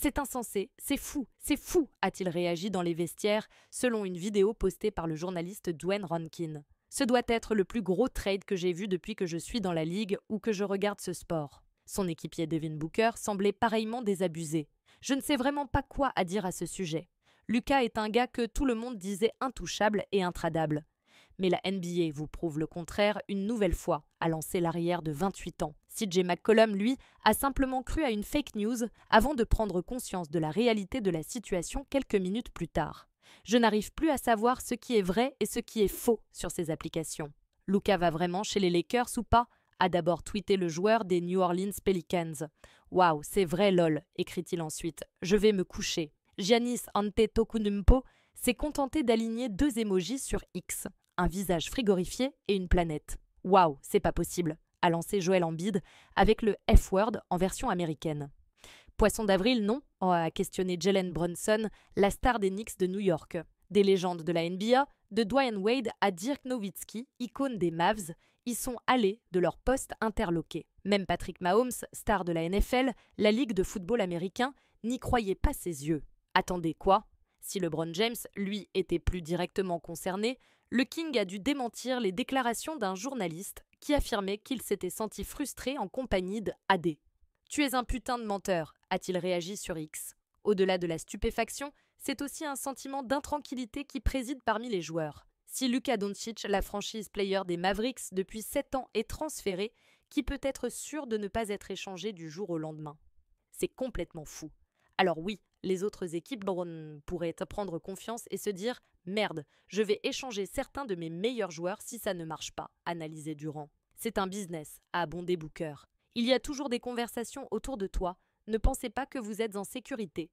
C'est insensé, c'est fou, a-t-il réagi dans les vestiaires, selon une vidéo postée par le journaliste Dwayne Rankin. Ce doit être le plus gros trade que j'ai vu depuis que je suis dans la ligue ou que je regarde ce sport. Son équipier Devin Booker semblait pareillement désabusé. Je ne sais vraiment pas quoi à dire à ce sujet. Luka est un gars que tout le monde disait intouchable et intradable. Mais la NBA vous prouve le contraire une nouvelle fois, a lancé l'arrière de 28 ans. CJ McCollum, lui, a simplement cru à une fake news avant de prendre conscience de la réalité de la situation quelques minutes plus tard. Je n'arrive plus à savoir ce qui est vrai et ce qui est faux sur ces applications. Luka va vraiment chez les Lakers ou pas ? A d'abord tweeté le joueur des New Orleans Pelicans. Waouh, c'est vrai lol, écrit-il ensuite. Je vais me coucher. Giannis Antetokounmpo s'est contenté d'aligner 2 emojis sur X, un visage frigorifié et une planète. Waouh, c'est pas possible, a lancé Joel Embiid avec le F-word en version américaine. Poisson d'avril, non, a questionné Jalen Brunson, la star des Knicks de New York. Des légendes de la NBA, de Dwayne Wade à Dirk Nowitzki, icône des Mavs, y sont allés de leur poste interloqué. Même Patrick Mahomes, star de la NFL, la Ligue de football américain, n'y croyait pas ses yeux. Attendez quoi ? Si LeBron James, lui, était plus directement concerné, le King a dû démentir les déclarations d'un journaliste qui affirmait qu'il s'était senti frustré en compagnie d'AD. « Tu es un putain de menteur », a-t-il réagi sur X. Au-delà de la stupéfaction, c'est aussi un sentiment d'intranquillité qui préside parmi les joueurs. Si Luka Doncic, la franchise player des Mavericks depuis 7 ans, est transféré, qui peut être sûr de ne pas être échangé du jour au lendemain ? C'est complètement fou. Alors oui, les autres équipes pourraient prendre confiance et se dire « Merde, je vais échanger certains de mes meilleurs joueurs si ça ne marche pas », analysait Durant. C'est un business, a abondé Booker. Il y a toujours des conversations autour de toi. Ne pensez pas que vous êtes en sécurité.